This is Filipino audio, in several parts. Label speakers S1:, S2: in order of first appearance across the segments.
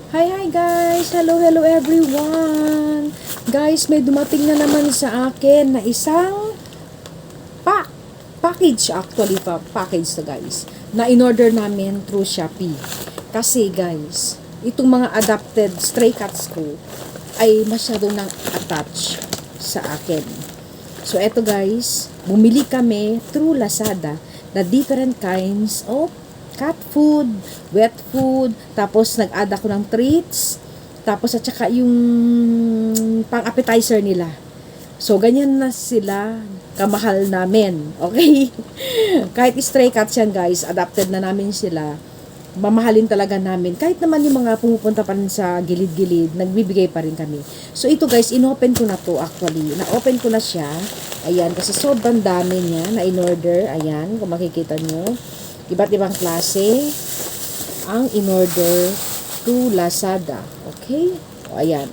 S1: Hi guys! Hello everyone! Guys, may dumating na naman sa akin na isang package actually package to guys na in-order namin through Shopee. Kasi guys, itong mga adopted stray cats ko ay masyado nang attach sa akin. So eto guys, bumili kami through Lazada na different kinds of cat food, wet food, tapos nag-add ako ng treats, tapos at saka yung pang-appetizer nila. So, ganyan na sila kamahal namin. Okay? Kahit stray cats yan guys, adopted na namin sila, mamahalin talaga namin. Kahit naman yung mga pumupunta pa rin sa gilid-gilid, nagbibigay pa rin kami. So, ito guys, inopen ko na to actually. Na-open ko na siya. Ayan, kasi sobrang dami niya na in-order. Ayan, kung makikita nyo. Iba't ibang klase ang in-order to Lazada. Okay? O, ayan.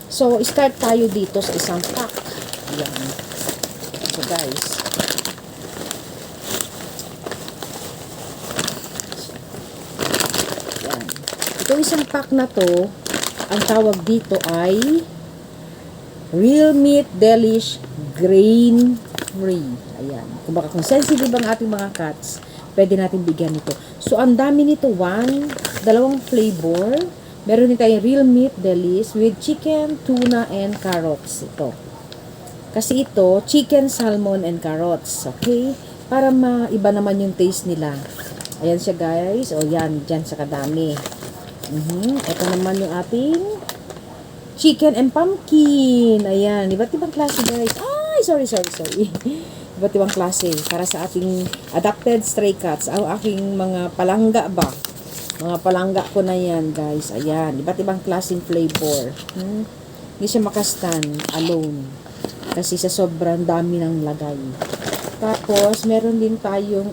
S1: So, start tayo dito sa isang pack. Ayan. So, guys. Ayan. Itong isang pack na to, ang tawag dito ay Real Meat Delish Grain Free. Ayan. Kung sensitive ang ating mga cats, pwede natin bigyan nito. So, ang dami nito. Dalawang flavor. Meron din tayong real meat delish with chicken, tuna, and carrots. Ito. Kasi ito, chicken, salmon, and carrots. Okay? Para maiba naman yung taste nila. Ayan siya, guys. O, yan. Diyan sa kadami. Ito naman yung ating chicken and pumpkin. Ayan. Iba't ibang klase, guys. Ay, sorry. Iba't ibang klase para sa ating adopted stray cats. Ang aking mga palangga ba? Mga palangga ko na yan, guys. Ayan. Iba't ibang klaseng flavor. Hindi siya makastan alone. Kasi sa sobrang dami ng lagay. Tapos, meron din tayong,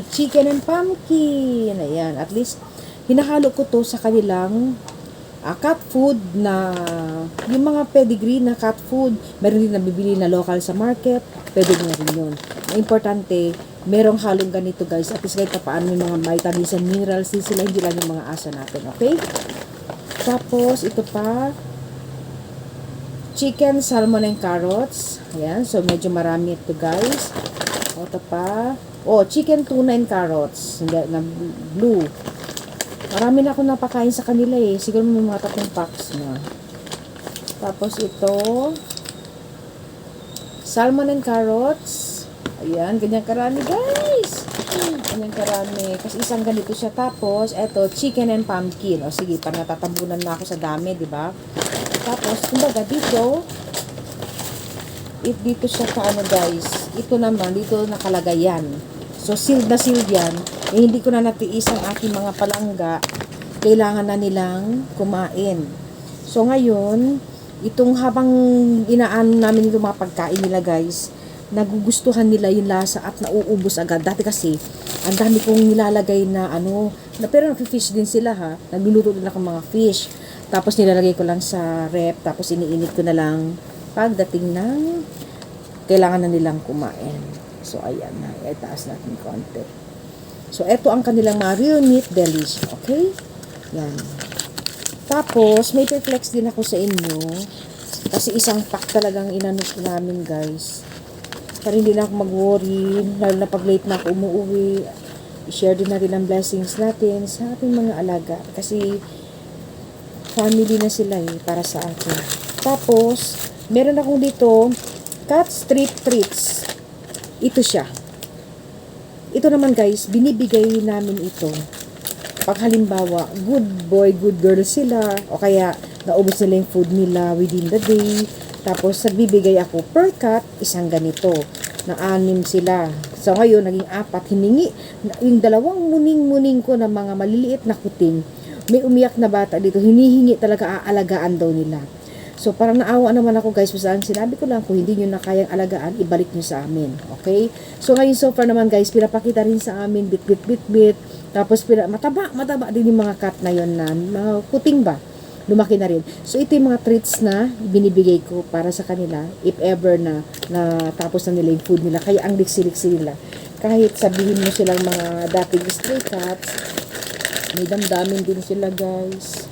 S1: chicken and pumpkin. Ayan. At least, hinahalo ko to sa kanilang cat food na yung mga pedigree na cat food, meron din nabibili na local sa market, pwede na rin yun. Ang importante, merong halong ganito guys, at least kahit paano may mga vitamins and minerals din sila, hindi lang yung mga aso natin, okay? Tapos, ito pa, chicken, salmon, and carrots. Ayan, so medyo marami ito guys. Ito pa, chicken, tuna, and carrots. Na blue. Marami na ako napakain sa kanila eh. Siguro may mga 3 packs na. Tapos ito, salmon and carrots. Ayan, ganyan karami guys. Ganyan karami. Kasi isang ganito siya. Tapos, ito, chicken and pumpkin. O sige, parang natatabunan na ako sa dami, di ba? Tapos, kumbaga dito, dito siya guys. Ito naman, dito nakalagay yan. So, sealed na sealed yan. Eh, hindi ko na natiis ang aking mga palangga. Kailangan na nilang kumain. So, ngayon, itong habang inaan namin itong mga pagkain nila, guys, nagugustuhan nila yung lasa at nauubos agad. Dati kasi, ang dami kong nilalagay na pero nag-fish din sila ha. Nagluluto din ako mga fish. Tapos, nilalagay ko lang sa rep. Tapos, iniinit ko na lang pagdating ng kailangan na nilang kumain. So, ayan na. Itaas natin konti. So, eto ang kanilang mga real meat delish. Okay? Yan. Tapos, may flex din ako sa inyo. Kasi isang pack talagang inanok namin, guys. Para hindi na ako mag-worry. Lalo na pag late na ako umuwi. I-share din natin ang blessings natin sa ating mga alaga. Kasi, family na sila para sa akin. Tapos, meron akong dito, cat street treats. Ito siya. Ito naman guys, binibigay namin ito. Pag halimbawa, good boy, good girl sila, o kaya naubos nila yung food nila within the day. Tapos nagbibigay ako per cat, isang ganito. Na 6 sila. So ngayon, naging 4. Hiningi, yung 2 muning-muning ko na mga maliliit na kuting, may umiyak na bata dito, hinihingi talaga aalagaan daw nila. So, parang naawa naman ako guys, basta sinabi ko lang, kung hindi nyo na kayang alagaan, ibalik nyo sa amin. Okay? So, ngayon so far naman guys, pinapakita rin sa amin, bit. Tapos, mataba din yung mga cat na yun na, mga kuting ba? Lumaki na rin. So, ito yung mga treats na binibigay ko para sa kanila, if ever na tapos na nila yung food nila. Kaya ang liksi-liksi nila. Kahit sabihin mo silang mga dating stray cats, may damdamin din sila guys.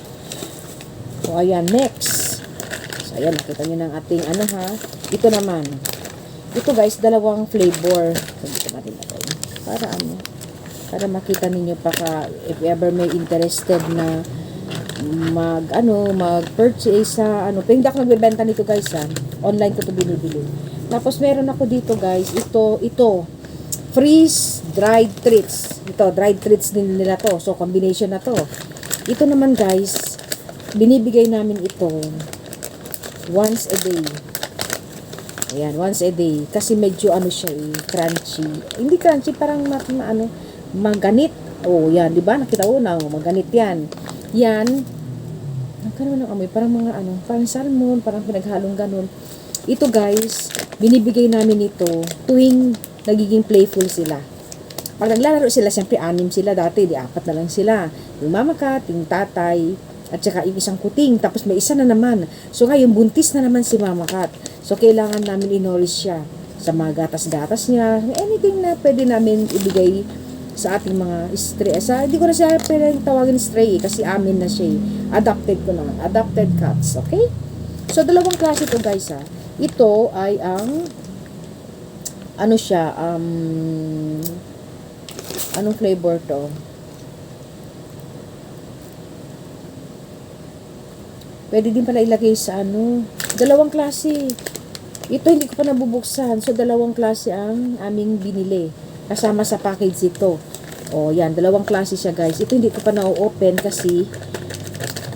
S1: So, ayan, next. So, ayan, nakita nyo ng ating ano ha. Ito naman. Ito guys, dalawang flavor. So, dito natin natin. Para ano, para makita ninyo pa ka, if ever may interested na mag-purchase sa ano. Pero hindi ako nagbebenta nito guys ha. Online ko ito binibili. Tapos meron ako dito guys, ito. Freeze dried treats. Ito, dried treats din nila to. So, combination na to. Ito naman guys, binibigay namin ito once a day. Ayan, once a day. Kasi medyo ano siya crunchy. Hindi crunchy, parang maganit. Oh, yan, di ba? Nakita ko na, maganit yan. Yan, nagkaroon ng amoy, parang mga parang salmon, parang pinaghalong ganun. Ito guys, binibigay namin ito tuwing nagiging playful sila. Pag naglalaro sila, siyempre 6 sila dati, di 4 na lang sila. Yung mama cat, yung tatay, at saka yung isang kuting, tapos may isa na naman. So ngayon, buntis na naman si mama cat. So kailangan namin i-nourish siya sa mga gatas-gatas niya, anything na pwede namin ibigay sa ating mga stray. Hindi ko na siya pwedeng tawagin stray kasi amin na siya. Adopted ko naman. Adopted cats. Okay? So, dalawang klase ito guys ha. Ito ay ang ano siya, anong flavor to? Pwede din pala ilagay sa dalawang klase. Ito hindi ko pa nabubuksan. So, dalawang klase ang aming binili. Kasama sa package ito. O, yan. Dalawang klase siya, guys. Ito hindi ko pa na-open kasi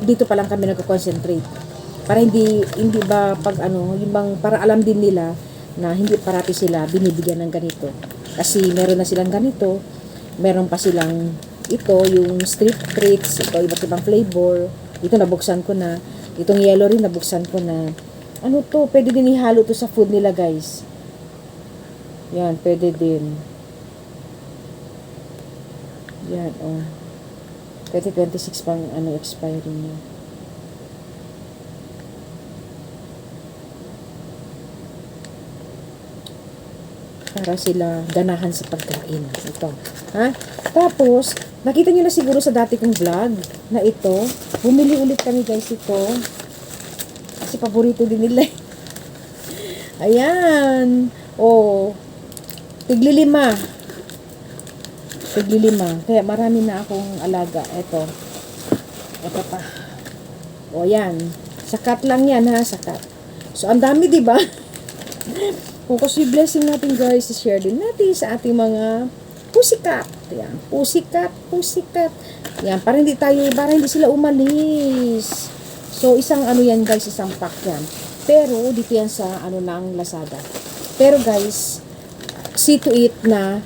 S1: dito pa lang kami nag-concentrate. Para hindi ba para alam din nila na hindi parati sila binibigyan ng ganito. Kasi meron na silang ganito. Meron pa silang ito, yung street treats. Ito, iba't ibang flavor. Ito, nabuksan ko na. Itong yellow rin, nabuksan ko na. Ano to? Pwede din ihalo to sa food nila, guys. Yan, pwede din. Yan, oh. 2026 pang expiry niya. Para sila ganahan sa pagkain. Ito. Ha? Tapos, nakita nyo na siguro sa dati kong vlog na ito. Bumili ulit kami guys ito. Kasi paborito din nila. Ayan. Oh. Tigli-5. Kaya marami na akong alaga. Ito pa. O yan. Sakat lang yan ha. Sakat. So, ang dami diba? Kung kasi blessing natin guys, share din natin sa ating mga pussycat. Yan. Pussycat. Yan. Para hindi sila umalis. So, isang yan guys, isang pack yan. Pero, dito yan sa ng Lazada. Pero guys, see to it na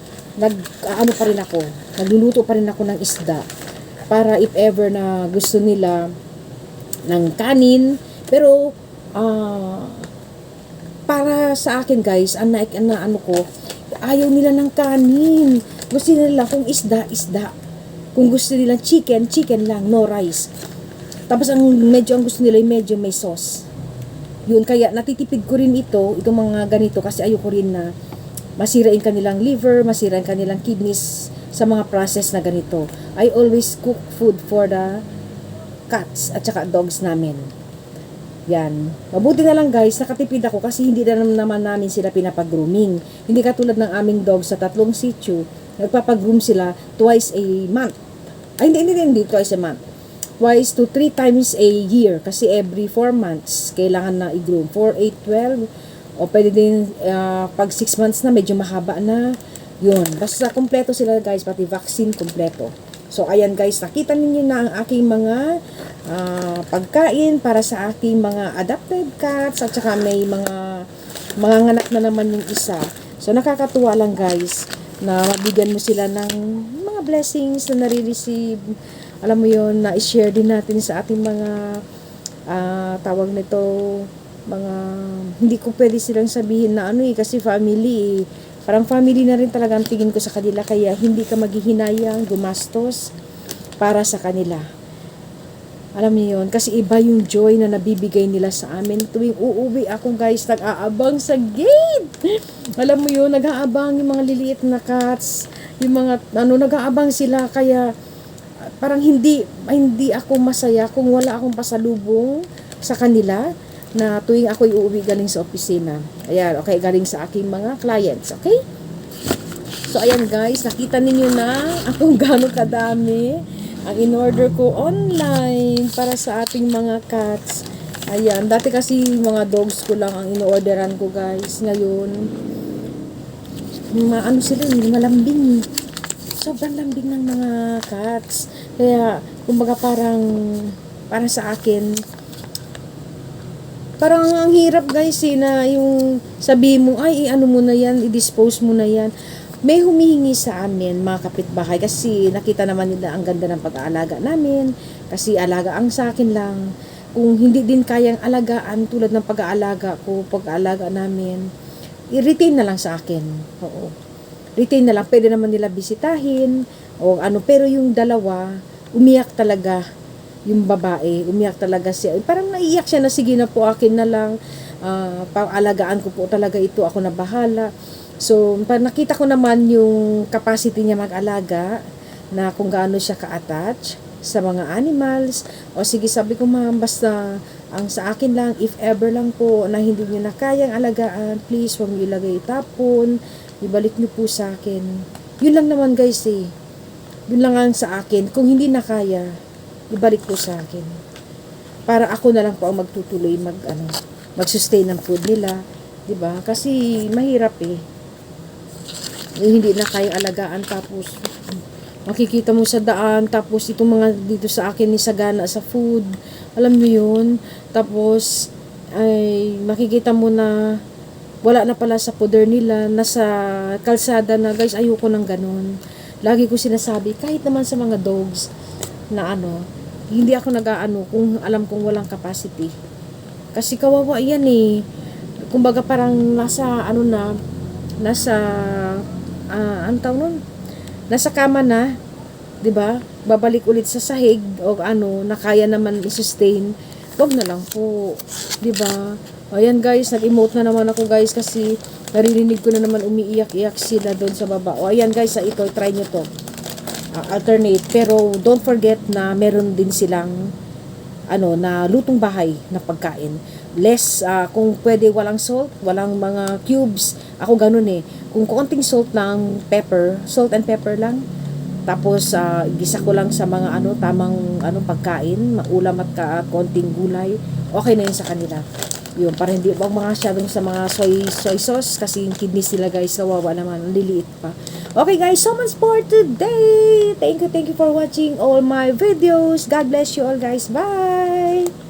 S1: nagluluto pa rin ako ng isda para if ever na gusto nila ng kanin, pero para sa akin guys, ayaw nila ng kanin, gusto nila kung isda, kung gusto nila chicken lang, no rice. Tapos ang gusto nila ay medyo may sauce. Yun, kaya natitipid ko rin itong mga ganito kasi ayoko rin na masirain kanilang liver, masirain kanilang kidneys sa mga process na ganito. I always cook food for the cats at saka dogs namin. Yan. Mabuti na lang guys, nakatipid ako kasi hindi na naman namin sila pinapag-grooming. Hindi katulad ng aming dogs sa 3 Shih Tzu, nagpapag-groom sila twice a month. Ay, hindi twice a month. Twice to 3 times a year kasi every 4 months kailangan na i-groom. 4, 8, 12 o pwede din pag 6 months na medyo mahaba na. Yun, basta kompleto sila guys, pati vaccine kompleto. So ayan guys, nakita ninyo na ang aking mga pagkain para sa aking mga adopted cats at saka may mga anak na naman yung isa. So nakakatuwa lang guys na mabigyan mo sila ng mga blessings na nare-receive. Alam mo yun, na i-share din natin sa ating mga tawag nito, mga hindi ko pwede silang sabihin na kasi family parang family na rin talaga ang tingin ko sa kanila, kaya hindi ka maghihinayang gumastos para sa kanila. Alam niyo yun, kasi iba yung joy na nabibigay nila sa amin tuwing uuwi ako guys, nag-aabang sa gate. Alam mo yun, nag-aabang yung mga liliit na cats, yung mga nag-aabang sila, kaya parang hindi ako masaya kung wala akong pasalubong sa kanila na tuwing ako'y uuwi galing sa opisina. Ayan, okay, galing sa aking mga clients, okay? So, ayan guys, nakita ninyo na kung gaano kadami ang in-order ko online para sa ating mga cats. Ayan, dati kasi mga dogs ko lang ang in-orderan ko guys. Ngayon, ano sila, malambing. Sobrang lambing ng mga cats. Kaya, kumbaga parang sa akin, parang ang hirap guys na yung sabihin mo, ay, ano mo na yan, i-dispose mo na yan. May humihingi sa amin, mga kapitbahay, kasi nakita naman nila ang ganda ng pag-aalaga namin, kasi alaga ang sa akin lang. Kung hindi din kayang alagaan tulad ng pag-aalaga ko, pag-aalaga namin, i-retain na lang sa akin. Oo. Retain na lang, pwede naman nila bisitahin, o ano, pero yung dalawa, umiyak talaga yung babae, umiyak talaga siya. Parang naiiyak siya na sige na po akin na lang, pang-alagaan ko po talaga ito, ako na bahala. So, nakita ko naman yung capacity niya mag-alaga, na kung gaano siya ka-attach sa mga animals. O sige, sabi ko ma'am, basta ang sa akin lang, if ever lang po na hindi niyo na kayang alagaan, please huwag niyo ilagay tapon, ibalik niyo po sa akin. Yun lang naman guys eh. Yun lang ang sa akin. Kung hindi na kaya, ibalik po sa akin. Para ako na lang po ang magtutuloy mag-sustain ng food nila, 'di ba? Kasi mahirap eh. Hindi na kayang alagaan, tapos makikita mo sa daan, tapos itong mga dito sa akin ni sagana sa food, alam mo yun, tapos ay makikita mo na wala na pala sa poder nila, nasa kalsada na guys. Ayoko ng ganun. Lagi ko sinasabi, kahit naman sa mga dogs na hindi ako nag-aano kung alam kong walang capacity, kasi kawawa yan eh. Kumbaga parang nasa ang tawag nun, nasa kama na, 'di ba? Babalik ulit sa sahig o na kaya naman i-sustain. Wag na lang po, 'di ba? Ayan guys, nag-emote na naman ako guys, kasi naririnig ko na naman umiiyak-iyak sila doon sa baba. O ayan guys, ito try nyo to. Alternate, pero don't forget na meron din silang na lutong bahay na pagkain. Less, kung pwede walang salt, walang mga cubes. Ako ganun eh. Kung konting salt and pepper lang. Tapos, gisa ko lang sa mga tamang pagkain, ulam at konting gulay. Okay na yun sa kanila. Yun, para hindi wag mga masyadong sa mga soy sauce, kasi yung kidneys nila guys, kawawa naman, liliit pa. Okay guys, so much for today. Thank you for watching all my videos. God bless you all guys. Bye!